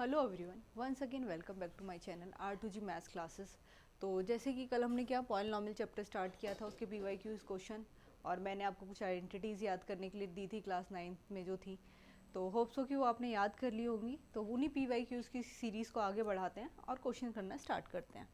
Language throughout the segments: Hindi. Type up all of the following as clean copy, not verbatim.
Hello everyone, once again welcome back to my channel R2G maths classes. तो जैसे कि कल हमने क्या पॉलिनॉमियल चैप्टर स्टार्ट किया था, उसके PYQs क्वेश्चन और मैंने आपको कुछ आइडेंटिटीज़ याद करने के लिए दी थी क्लास 9th में जो थी। तो होप्स हो कि वो आपने याद कर ली होंगी। तो उन्हीं PYQs की सीरीज़ को आगे बढ़ाते हैं और क्वेश्चन करना स्टार्ट करते हैं।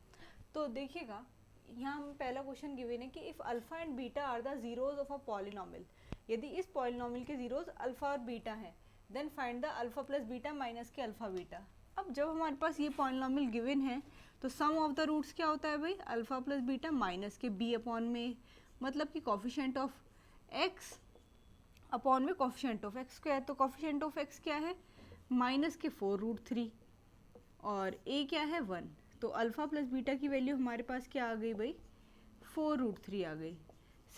तो देखिएगा, यहाँ हम पहला क्वेश्चन गिवन है कि if alpha and beta are the zeros of a polynomial, यदि इस पॉलिनॉमियल के जीरोज अल्फ़ा और बीटा हैं, then find the alpha plus beta minus k alpha beta. अब जब हमारे पास ये पॉलिनॉमियल गिवन है तो सम ऑफ द रूट्स क्या होता है भाई, अल्फ़ा प्लस बीटा माइनस के बी अपॉन में, मतलब कि कॉफिशेंट ऑफ एक्स अपॉन में कॉफिशेंट ऑफ एक्स स्क्वायर। तो कॉफिशेंट ऑफ एक्स क्या है, माइनस के 4√3 और ए क्या है 1। तो अल्फ़ा प्लस बीटा की वैल्यू हमारे पास क्या आ गई भाई, 4√3 आ गई।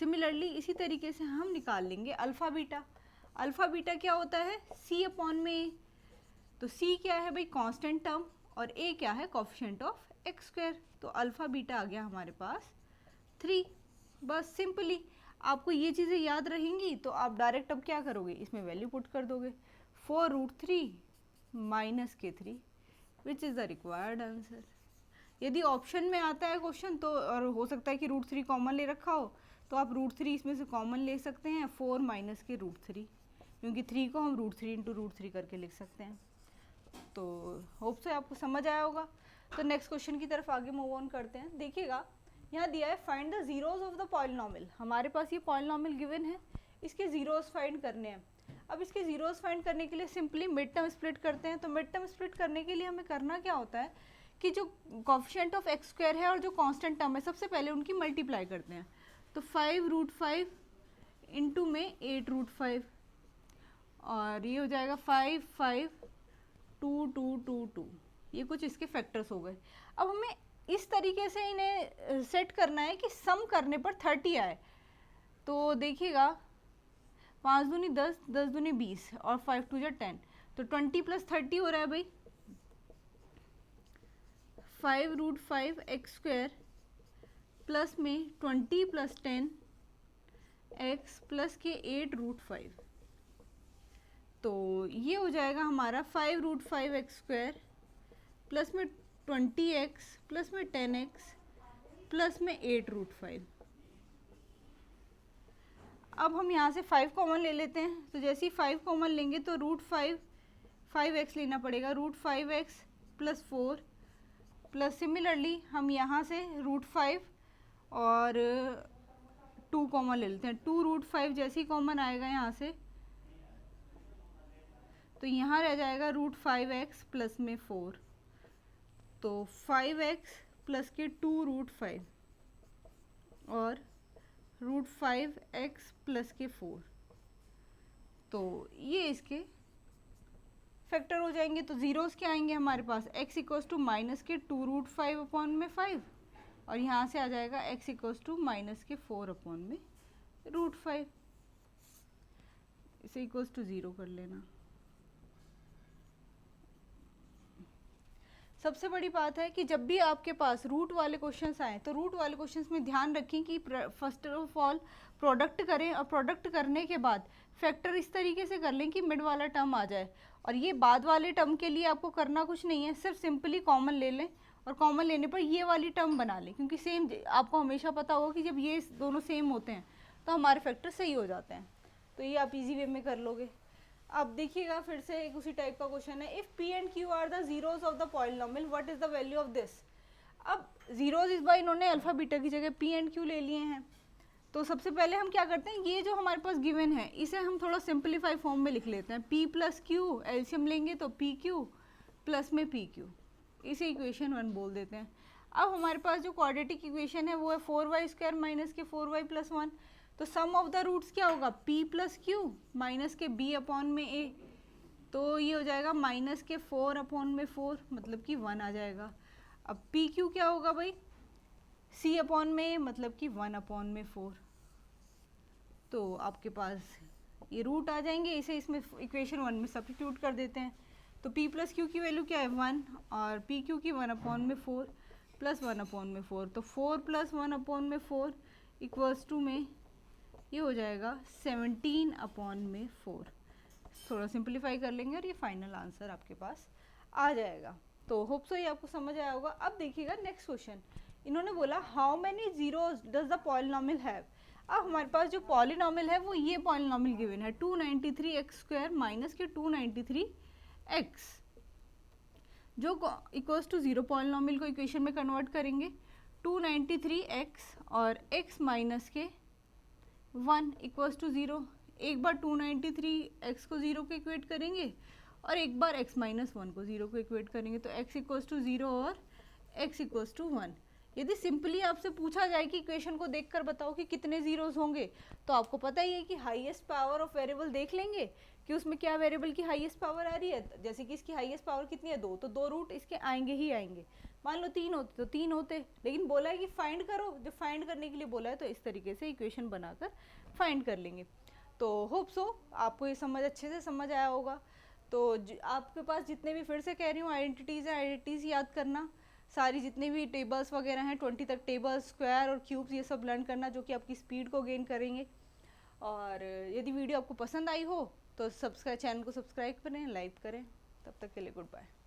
सिमिलरली इसी तरीके से हम निकाल लेंगे अल्फ़ा बीटा। अल्फ़ा बीटा क्या होता है, सी अपॉन में ए। तो सी क्या है भाई, कांस्टेंट टर्म, और ए क्या है, कोफिशिएंट ऑफ एक्स स्क्वायर। तो अल्फ़ा बीटा आ गया हमारे पास 3। बस सिंपली आपको ये चीज़ें याद रहेंगी तो आप डायरेक्ट अब क्या करोगे, इसमें वैल्यू पुट कर दोगे, 4√3 माइनस के 3 which is the required answer. यदि ऑप्शन में आता है क्वेश्चन तो, और हो सकता है कि √3 कॉमन ले रखा हो, तो आप √3 इसमें से कॉमन ले सकते हैं, 4 माइनस के √3, क्योंकि 3 को हम √3 इंटू √3 करके लिख सकते हैं। तो होप से आपको समझ आया होगा। तो नेक्स्ट क्वेश्चन की तरफ आगे मूव ऑन करते हैं। देखिएगा, यहाँ दिया है find the zeros of the polynomial. हमारे पास ये पॉलिनॉमियल गिवन है, इसके जीरोज फाइंड करने हैं। अब इसके जीरोज फाइंड करने के लिए सिंपली मिड टर्म स्प्लिट करते हैं। तो मिड टर्म स्प्लिट करने के लिए हमें करना क्या होता है कि जो कोफिशिएंट ऑफ एक्स स्क्वायर है और जो कांस्टेंट टर्म है, सबसे पहले उनकी मल्टीप्लाई करते हैं। तो 5√5 इंटू में 8√5 और ये हो जाएगा 5 5 2 2 2 2। ये कुछ इसके फैक्टर्स हो गए। अब हमें इस तरीके से इन्हें सेट करना है कि सम करने पर 30 आए। तो देखिएगा, 5 दूनी 10, 10 दूनी 20 और 5 2 जा 10, तो 20 प्लस 30 हो रहा है भाई 5√5 एक्स स्क्वायर प्लस में 20 प्लस 10 एक्स प्लस के 8√5। तो ये हो जाएगा हमारा 5√5 एक्स स्क्वायर प्लस में 20x प्लस में 10x प्लस में 8√5। अब हम यहाँ से 5 कॉमन ले लेते हैं। तो जैसे ही 5 कॉमन लेंगे तो √5 5x लेना पड़ेगा, √5x प्लस 4 प्लस सिमिलरली हम यहाँ से √5 और 2 कॉमन ले लेते हैं। 2√5 जैसे ही कॉमन आएगा यहाँ से, तो यहाँ रह जाएगा √5x प्लस में 4। तो 5x प्लस के 2√5 और √5x प्लस के 4, तो ये इसके फैक्टर हो जाएंगे। तो जीरोस क्या आएंगे हमारे पास, x इक्वल्स टू माइनस के 2√5 अपॉन में 5 और यहाँ से आ जाएगा x इक्वल्स टू माइनस के 4 अपॉन में √5। इसे इक्वल्स टू 0 कर लेना। सबसे बड़ी बात है कि जब भी आपके पास रूट वाले क्वेश्चंस आए तो रूट वाले क्वेश्चंस में ध्यान रखें कि फर्स्ट ऑफ ऑल प्रोडक्ट करें और प्रोडक्ट करने के बाद फैक्टर इस तरीके से कर लें कि मिड वाला टर्म आ जाए। और ये बाद वाले टर्म के लिए आपको करना कुछ नहीं है, सिर्फ सिंपली कॉमन ले लें और कॉमन लेने पर ये वाली टर्म बना लें, क्योंकि सेम आपको हमेशा पता होगा कि जब ये दोनों सेम होते हैं तो हमारे फैक्टर सही हो जाते हैं। तो ये आप ईजी वे में कर लोगे। अब देखिएगा, फिर से एक उसी टाइप का क्वेश्चन है, if P and Q R the zeros of the polynomial what is the value of this. अब जीरोज इस बार इन्होंने अल्फा बीटा की जगह पी एंड क्यू ले लिए हैं। तो सबसे पहले हम क्या करते हैं, ये जो हमारे पास गिवन है इसे हम थोड़ा सिंपलीफाई फॉर्म में लिख लेते हैं। p प्लस क्यू एल्शियम लेंगे तो पी क्यू प्लस में पी क्यू, इसे इक्वेशन 1 बोल देते हैं। अब हमारे पास जो क्वाड्रेटिक इक्वेशन है वो है 4y स्क्वायर माइनस के 4y प्लस 1। तो सम ऑफ द रूट्स क्या होगा, p प्लस क्यू माइनस के b अपॉन में a। तो ये हो जाएगा माइनस के 4 अपॉन में 4, मतलब कि 1 आ जाएगा। अब पी क्यू क्या होगा भाई, c अपॉन में a, मतलब कि 1 अपॉन में 4। तो आपके पास ये रूट आ जाएंगे, इसे इसमें इक्वेशन 1 में सब्स्टिट्यूट कर देते हैं। तो p प्लस क्यू की वैल्यू क्या है 1 और पी क्यू की 1 अपॉन में 4 प्लस 1 अपॉन में 4। तो 4 प्लस 1 अपॉन में 4 इक्वल्स टू में ये हो जाएगा 17 अपॉन में 4। थोड़ा सिंपलीफाई कर लेंगे और ये फाइनल आंसर आपके पास आ जाएगा। तो होप सो ये आपको समझ आया होगा। अब देखिएगा नेक्स्ट क्वेश्चन, इन्होंने बोला how many zeros does the polynomial have. अब हमारे पास जो पॉलिनॉमियल है वो ये पॉलिनॉमियल गिवन है 293x² माइनस के 293x, जो इक्वल्स टू 0 पॉलिनॉमियल को इक्वेशन में कन्वर्ट करेंगे। 293x और x माइनस के 1 इक्वल्स टू 0। एक बार 293x को 0 को इक्वेट करेंगे और एक बार x माइनस 1 को 0 को इक्वेट करेंगे, तो x इक्वल्स टू 0 और x इक्वल्स टू 1। यदि सिंपली आपसे पूछा जाए कि इक्वेशन को देखकर बताओ कि कितने जीरोस होंगे, तो आपको पता ही है कि हाईएस्ट पावर ऑफ वेरिएबल देख लेंगे कि उसमें क्या वेरिएबल की हाईएस्ट पावर आ रही है। जैसे कि इसकी हाईएस्ट पावर कितनी है 2, तो 2 रूट इसके आएंगे ही आएंगे। मान लो 3 होते तो 3 होते, लेकिन बोला है कि फाइंड करो, जब फाइंड करने के लिए बोला है तो इस तरीके से इक्वेशन बनाकर फाइंड कर लेंगे। तो होप सो आपको ये समझ अच्छे से समझ आया होगा। तो आपके पास जितने भी, फिर से कह रही हूँ, आइडेंटिटीज़ हैं, आइडेंटिटीज़ याद करना, सारी जितने भी टेबल्स वगैरह हैं 20 तक टेबल्स, स्क्वायर और क्यूब्स, ये सब लर्न करना, जो कि आपकी स्पीड को गेन करेंगे। और यदि वीडियो आपको पसंद आई हो तो चैनल को सब्सक्राइब करें, लाइक करें। तब तक के लिए गुड बाय।